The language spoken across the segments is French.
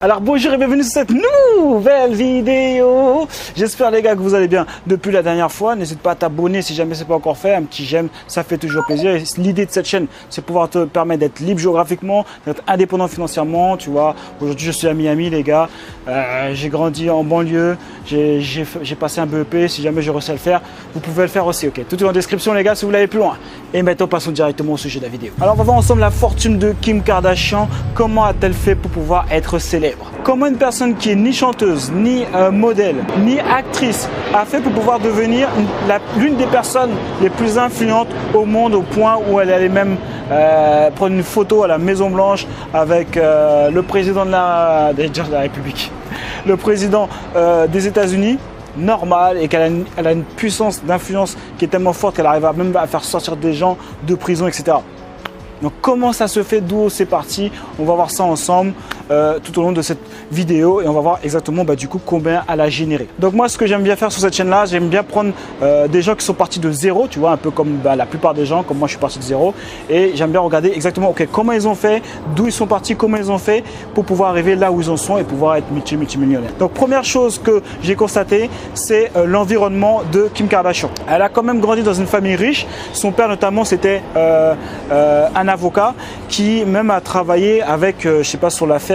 Alors bonjour et bienvenue sur cette nouvelle vidéo. J'espère les gars que vous allez bien depuis la dernière fois. N'hésite pas à t'abonner si jamais c'est pas encore fait. Un petit j'aime, ça fait toujours plaisir. L'idée de cette chaîne, c'est de pouvoir te permettre d'être libre géographiquement, d'être indépendant financièrement. Tu vois, aujourd'hui je suis à Miami les gars. J'ai grandi en banlieue. J'ai passé un BEP. Si jamais je réussis à le faire, vous pouvez le faire aussi. Ok, tout est en description les gars si vous voulez aller plus loin. Et maintenant passons directement au sujet de la vidéo. Alors on va voir ensemble la fortune de Kim Kardashian. Comment a-t-elle fait pour pouvoir être célèbre? Comment une personne qui est ni chanteuse, ni modèle, ni actrice a fait pour pouvoir devenir l'une des personnes les plus influentes au monde, au point où elle allait même prendre une photo à la Maison Blanche avec le président de la République, le président des États-Unis, normal, et qu'elle a une puissance d'influence qui est tellement forte qu'elle arrive même à faire sortir des gens de prison, etc. Donc comment ça se fait, d'où c'est parti, on va voir ça ensemble tout au long de cette vidéo et on va voir exactement du coup combien elle a généré. Donc moi ce que j'aime bien faire sur cette chaîne là, j'aime bien prendre des gens qui sont partis de zéro, tu vois, un peu comme la plupart des gens, comme moi je suis parti de zéro, et j'aime bien regarder exactement comment ils ont fait, d'où ils sont partis, comment ils ont fait pour pouvoir arriver là où ils en sont et pouvoir être multimillionnaires. Donc première chose que j'ai constaté, c'est l'environnement de Kim Kardashian. Elle a quand même grandi dans une famille riche, son père notamment c'était un avocat qui même a travaillé avec, je sais pas, sur l'affaire,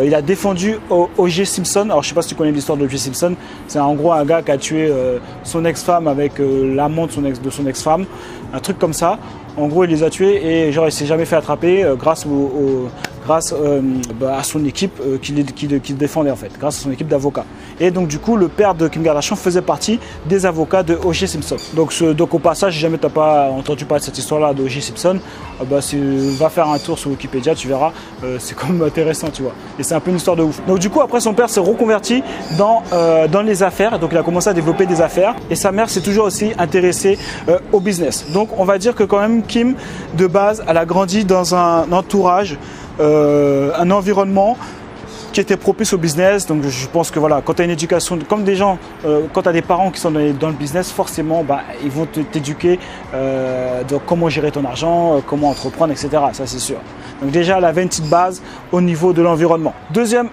il a défendu O.J. Simpson. Alors je sais pas si tu connais l'histoire d'O.J. Simpson, c'est en gros un gars qui a tué son ex-femme avec l'amant de son ex-femme, un truc comme ça. En gros il les a tués et genre il s'est jamais fait attraper grâce à son équipe qui le défendait en fait, grâce à son équipe d'avocats. Et donc du coup le père de Kim Kardashian faisait partie des avocats de O.J. Simpson. Donc au passage, si jamais tu n'as pas entendu parler de cette histoire-là d'O.J. Simpson, va faire un tour sur Wikipédia, tu verras, c'est quand même intéressant, tu vois. Et c'est un peu une histoire de ouf. Donc du coup après son père s'est reconverti dans les affaires, donc il a commencé à développer des affaires et sa mère s'est toujours aussi intéressée au business. Donc on va dire que quand même Kim de base, elle a grandi dans un entourage, un environnement qui était propice au business. Donc je pense que voilà, quand tu as une éducation, comme des gens, quand tu as des parents qui sont dans le business, forcément ils vont t'éduquer donc comment gérer ton argent, comment entreprendre, etc. Ça c'est sûr. Donc déjà elle avait une petite base au niveau de l'environnement. Deuxième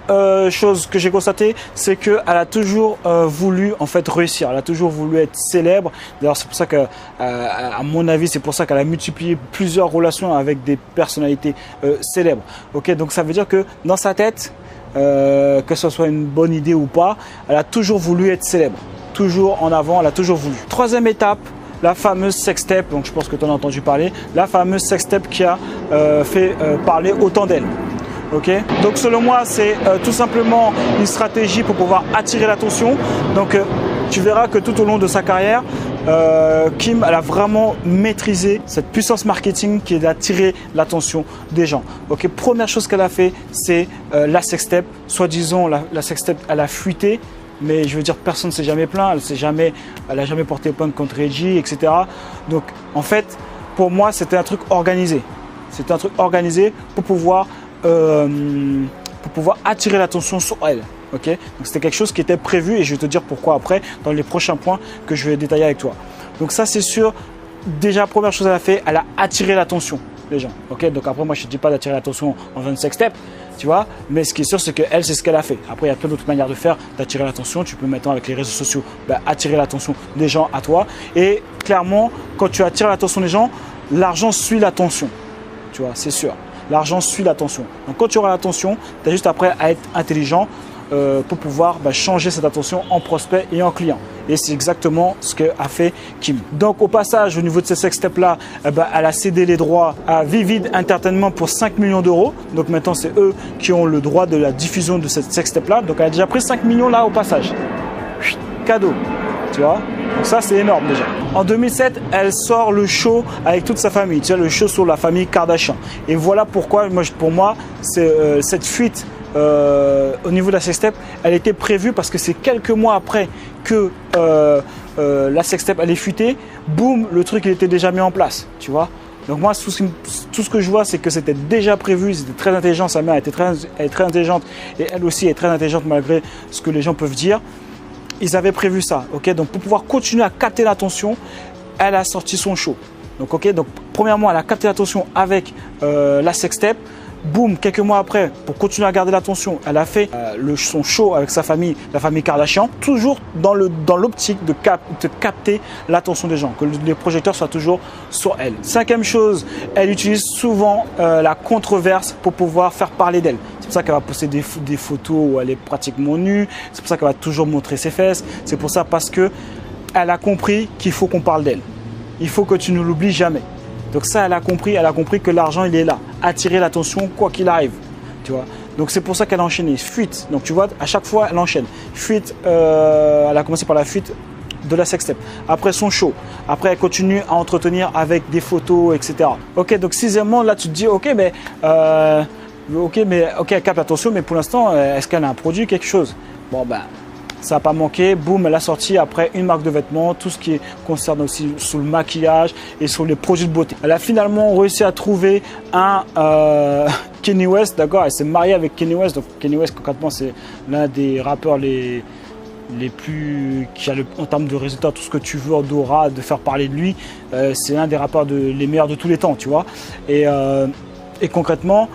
chose que j'ai constaté, c'est qu'elle a toujours voulu en fait réussir, elle a toujours voulu être célèbre. D'ailleurs c'est pour ça que à mon avis c'est pour ça qu'elle a multiplié plusieurs relations avec des personnalités célèbres. Ok, donc ça veut dire que dans sa tête, que ce soit une bonne idée ou pas, elle a toujours voulu être célèbre, toujours en avant, elle a toujours voulu. Troisième étape, la fameuse sextape, donc je pense que tu en as entendu parler, la fameuse sextape qui a fait parler autant d'elle. Okay. Donc selon moi c'est tout simplement une stratégie pour pouvoir attirer l'attention. Donc tu verras que tout au long de sa carrière, Kim elle a vraiment maîtrisé cette puissance marketing qui est d'attirer l'attention des gens. Okay. Première chose qu'elle a fait, c'est la sextape. Soi-disant la sextape elle a fuité, mais je veux dire personne ne s'est jamais plaint, elle a jamais porté plainte contre Reggie, etc. Donc en fait pour moi c'était un truc organisé. C'était un truc organisé pour pouvoir attirer l'attention sur elle. Okay, donc c'était quelque chose qui était prévu et je vais te dire pourquoi après dans les prochains points que je vais détailler avec toi. Donc ça c'est sûr, déjà première chose qu'elle a fait, elle a attiré l'attention des gens. Okay, donc après moi je ne dis pas d'attirer l'attention en faisant une sextape, tu vois, mais ce qui est sûr c'est qu'elle c'est ce qu'elle a fait. Après il y a plein d'autres manières de faire, d'attirer l'attention. Tu peux maintenant avec les réseaux sociaux attirer l'attention des gens à toi et clairement quand tu attires l'attention des gens, l'argent suit l'attention, tu vois, c'est sûr. L'argent suit l'attention. Donc quand tu auras l'attention, tu as juste après à être intelligent pour pouvoir changer cette attention en prospect et en client. Et c'est exactement ce qu'a fait Kim. Donc au passage, au niveau de ces sextapes là, elle a cédé les droits à Vivid Entertainment pour 5 millions d'euros. Donc maintenant c'est eux qui ont le droit de la diffusion de cette sextape là. Donc elle a déjà pris 5 millions là au passage. Cadeau, tu vois. Donc ça c'est énorme déjà. En 2007, elle sort le show avec toute sa famille, tu vois, le show sur la famille Kardashian. Et voilà pourquoi, pour moi, cette fuite au niveau de la sextape, elle était prévue parce que c'est quelques mois après que la sextape allait fuiter, boum, le truc il était déjà mis en place, tu vois. Donc moi, tout ce que je vois, c'est que c'était déjà prévu, c'était très intelligent, sa mère était très intelligente et elle aussi est très intelligente malgré ce que les gens peuvent dire. Ils avaient prévu ça, ok. Donc pour pouvoir continuer à capter l'attention, elle a sorti son show. Donc ok, donc premièrement, elle a capté l'attention avec la sextape. boum, quelques mois après, pour continuer à garder l'attention, elle a fait son show avec sa famille, la famille Kardashian, toujours dans l'optique de capter l'attention des gens, que les projecteurs soient toujours sur elle. Cinquième chose, elle utilise souvent la controverse pour pouvoir faire parler d'elle. C'est pour ça qu'elle va poster des photos où elle est pratiquement nue, c'est pour ça qu'elle va toujours montrer ses fesses, c'est pour ça parce que elle a compris qu'il faut qu'on parle d'elle. Il faut que tu ne l'oublies jamais. Donc ça, elle a compris que l'argent, il est là. Attirer l'attention quoi qu'il arrive. Tu vois. Donc c'est pour ça qu'elle a enchaîné. Fuite. Donc tu vois, à chaque fois, elle enchaîne. Fuite, elle a commencé par la fuite de la sextape. Après son show. Après, elle continue à entretenir avec des photos, etc. Ok, donc sixièmement, là, tu te dis, ok, mais elle capte l'attention, mais pour l'instant, est-ce qu'elle a un produit, quelque chose? Bon, ben... ça n'a pas manqué, boum, elle a sorti après une marque de vêtements, tout ce qui concerne aussi sur le maquillage et sur les produits de beauté. Elle a finalement réussi à trouver un Kanye West, d'accord. Elle s'est mariée avec Kanye West, donc Kanye West concrètement c'est l'un des rappeurs les plus qui a en termes de résultats, tout ce que tu veux, d'aura, de faire parler de lui, c'est l'un des rappeurs les meilleurs de tous les temps, tu vois. Et concrètement,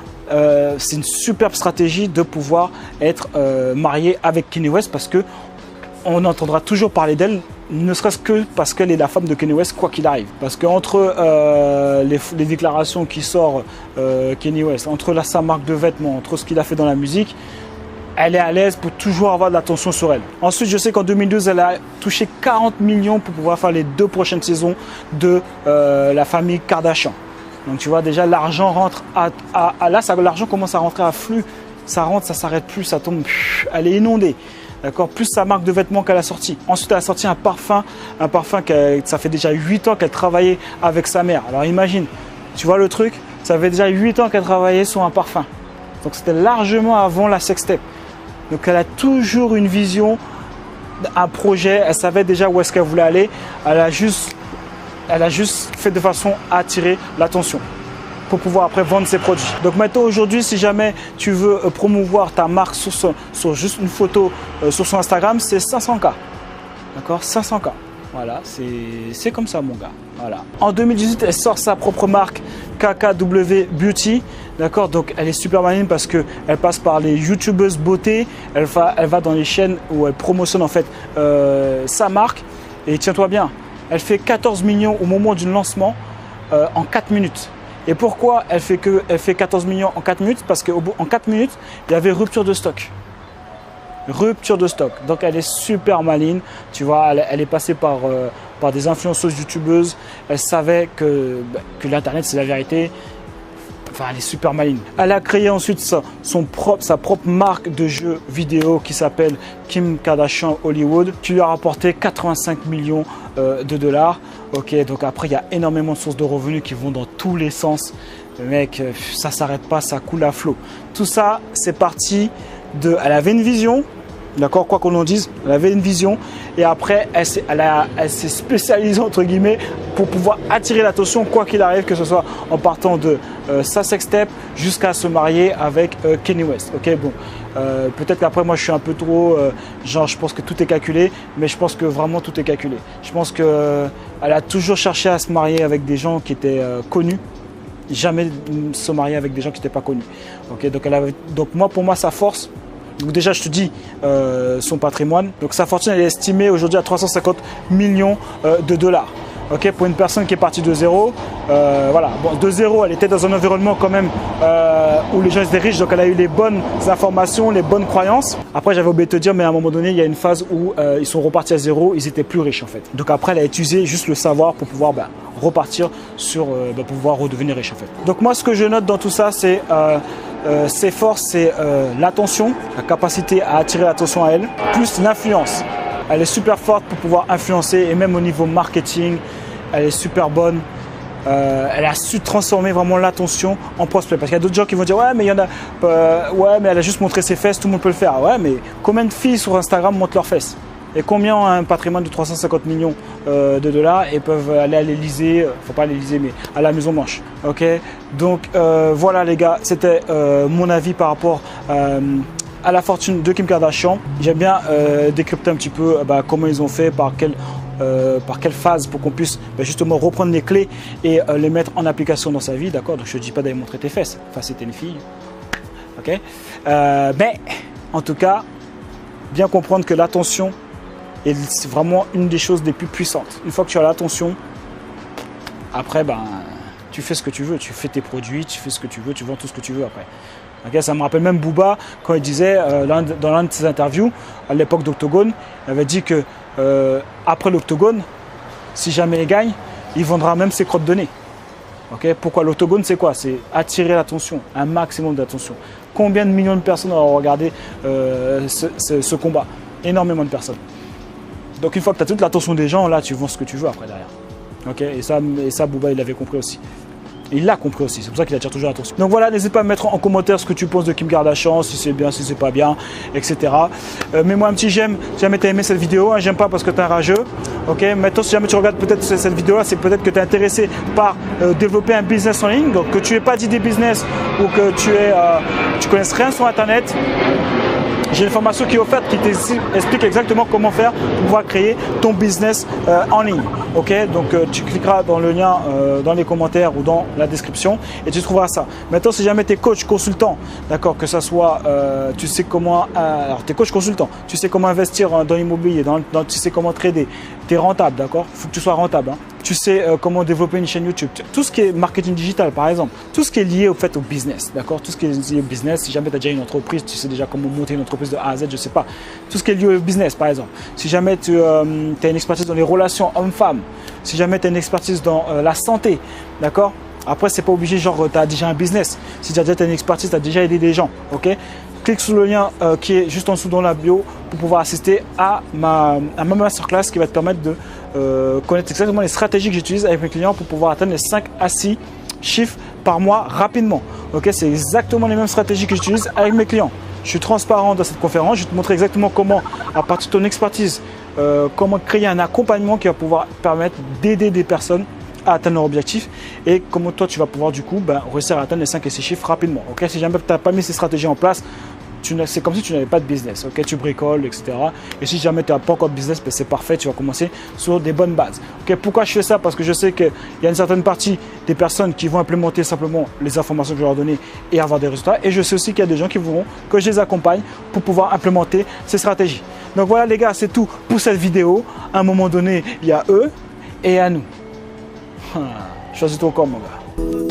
c'est une superbe stratégie de pouvoir être mariée avec Kanye West parce que on entendra toujours parler d'elle, ne serait-ce que parce qu'elle est la femme de Kanye West quoi qu'il arrive. Parce qu'entre les déclarations qui sortent Kanye West, entre sa marque de vêtements, entre ce qu'il a fait dans la musique, elle est à l'aise pour toujours avoir de l'attention sur elle. Ensuite, je sais qu'en 2012, elle a touché 40 millions pour pouvoir faire les 2 prochaines saisons de la famille Kardashian. Donc tu vois déjà l'argent rentre l'argent commence à rentrer à flux, ça rentre, ça s'arrête plus, ça tombe, elle est inondée. D'accord, plus sa marque de vêtements qu'elle a sorti. Ensuite, elle a sorti un parfum ça fait déjà 8 ans qu'elle travaillait avec sa mère. Alors imagine, tu vois le truc, ça fait déjà 8 ans qu'elle travaillait sur un parfum. Donc c'était largement avant la sextape. Donc elle a toujours une vision, un projet, elle savait déjà où est-ce qu'elle voulait aller, elle a juste fait de façon à attirer l'attention pour pouvoir après vendre ses produits. Donc maintenant aujourd'hui, si jamais tu veux promouvoir ta marque sur juste une photo sur son Instagram, c'est 500K. D'accord, 500K. Voilà, c'est comme ça mon gars. Voilà. En 2018, elle sort sa propre marque KKW Beauty. D'accord, donc elle est super maligne parce qu'elle passe par les youtubeuses beauté. Elle va dans les chaînes où elle promotionne en fait sa marque. Et tiens-toi bien, elle fait 14 millions au moment du lancement en 4 minutes. Et pourquoi elle fait 14 millions en 4 minutes? Parce qu'en 4 minutes, il y avait rupture de stock. Rupture de stock. Donc elle est super maligne. Tu vois, elle est passée par des influenceuses youtubeuses. Elle savait que l'internet c'est la vérité. Enfin, elle est super maligne. Elle a créé ensuite sa propre marque de jeux vidéo qui s'appelle Kim Kardashian Hollywood, qui lui a rapporté 85 millions de dollars. Ok, donc après, il y a énormément de sources de revenus qui vont dans tous les sens. Mec, ça ne s'arrête pas, ça coule à flot. Tout ça, c'est parti de... Elle avait une vision. D'accord, quoi qu'on en dise, elle avait une vision et après elle s'est spécialisée entre guillemets pour pouvoir attirer l'attention quoi qu'il arrive, que ce soit en partant de sa sextape jusqu'à se marier avec Kanye West. Ok, bon, peut-être qu'après moi je suis un peu trop genre je pense que tout est calculé, mais je pense que vraiment tout est calculé. Je pense que elle a toujours cherché à se marier avec des gens qui étaient connus. Jamais se marier avec des gens qui n'étaient pas connus. Ok, donc pour moi sa force. Donc déjà, je te dis son patrimoine. Donc sa fortune elle est estimée aujourd'hui à 350 millions de dollars. Ok, pour une personne qui est partie de zéro, voilà. Bon, de zéro, elle était dans un environnement quand même où les gens étaient riches, donc elle a eu les bonnes informations, les bonnes croyances. Après, j'avais oublié de te dire, mais à un moment donné, il y a une phase où ils sont repartis à zéro, ils étaient plus riches en fait. Donc après, elle a utilisé juste le savoir pour pouvoir repartir sur, pour pouvoir redevenir riche en fait. Donc moi, ce que je note dans tout ça, c'est ses forces, c'est l'attention, la capacité à attirer l'attention à elle, plus l'influence. Elle est super forte pour pouvoir influencer et même au niveau marketing, elle est super bonne. Elle a su transformer vraiment l'attention en prospect. Parce qu'il y a d'autres gens qui vont dire ouais mais il y en a, ouais mais elle a juste montré ses fesses, tout le monde peut le faire. Ouais mais combien de filles sur Instagram montrent leurs fesses? Et combien ont un patrimoine de 350 millions de dollars et peuvent aller à l'Elysée, enfin pas à l'Elysée mais à la Maison Blanche. Ok, donc voilà les gars, c'était mon avis par rapport à la fortune de Kim Kardashian. J'aime bien décrypter un petit peu comment ils ont fait, par quelle phase pour qu'on puisse justement reprendre les clés et les mettre en application dans sa vie. D'accord, donc je ne dis pas d'aller montrer tes fesses. Enfin, si t'es une fille, ok. Mais en tout cas, bien comprendre que l'attention est vraiment une des choses les plus puissantes. Une fois que tu as l'attention, après, ben, tu fais ce que tu veux, tu fais tes produits, tu fais ce que tu veux, tu vends tout ce que tu veux après. Okay, ça me rappelle même Booba quand il disait dans l'un de ses interviews à l'époque d'Octogone, il avait dit que après l'Octogone, si jamais il gagne, il vendra même ses crottes de nez. Okay, pourquoi l'Octogone, c'est quoi? C'est attirer l'attention, un maximum d'attention. Combien de millions de personnes ont regardé ce combat? Énormément de personnes. Donc une fois que tu as toute l'attention des gens, là tu vends ce que tu veux après derrière. Okay, et ça Booba il l'avait compris aussi. Il l'a compris aussi, c'est pour ça qu'il attire toujours l'attention. Donc voilà, n'hésite pas à mettre en commentaire ce que tu penses de Kim Kardashian, si c'est bien, si c'est pas bien, etc. Mets-moi un petit j'aime si jamais tu as aimé cette vidéo. J'aime pas parce que tu es un rageux. Ok, maintenant si jamais tu regardes peut-être cette vidéo-là, c'est peut-être que tu es intéressé par développer un business en ligne, donc que tu n'aies pas d'idée business ou que tu connaisses rien sur Internet. J'ai une formation qui est offerte qui t'explique exactement comment faire pour pouvoir créer ton business en ligne. Ok, donc tu cliqueras dans le lien dans les commentaires ou dans la description et tu trouveras ça. Maintenant, si jamais tu es coach consultant, d'accord, que ça soit, tu sais comment, alors tu es coach consultant, tu sais comment investir dans l'immobilier, tu sais comment trader, tu es rentable, d'accord, il faut que tu sois rentable. Hein. Tu sais comment développer une chaîne YouTube, tout ce qui est marketing digital par exemple, tout ce qui est lié au fait au business, d'accord, tout ce qui est lié au business, si jamais tu as déjà une entreprise, tu sais déjà comment monter une entreprise de A à Z, je sais pas, tout ce qui est lié au business par exemple, si jamais tu as une expertise dans les relations hommes-femmes, si jamais tu as une expertise dans la santé, d'accord, après c'est pas obligé genre tu as déjà un business, si tu as déjà une expertise, tu as déjà aidé des gens, ok. Clique sur le lien qui est juste en dessous dans la bio pour pouvoir assister à ma masterclass qui va te permettre de connaître exactement les stratégies que j'utilise avec mes clients pour pouvoir atteindre les 5 à 6 chiffres par mois rapidement. Okay, c'est exactement les mêmes stratégies que j'utilise avec mes clients. Je suis transparent dans cette conférence. Je vais te montrer exactement comment, à partir de ton expertise, comment créer un accompagnement qui va pouvoir permettre d'aider des personnes à atteindre leur objectif et comment toi tu vas pouvoir du coup réussir à atteindre les 5 et 6 chiffres rapidement. Okay, si jamais tu n'as pas mis ces stratégies en place, c'est comme si tu n'avais pas de business, okay, tu bricoles, etc. Et si jamais tu n'as pas encore de business, c'est parfait, tu vas commencer sur des bonnes bases. Okay, pourquoi je fais ça? Parce que je sais qu'il y a une certaine partie des personnes qui vont implémenter simplement les informations que je vais leur donner et avoir des résultats. Et je sais aussi qu'il y a des gens qui voudront que je les accompagne pour pouvoir implémenter ces stratégies. Donc voilà les gars, c'est tout pour cette vidéo. À un moment donné, il y a eux et à nous. Choisis ton corps mon gars.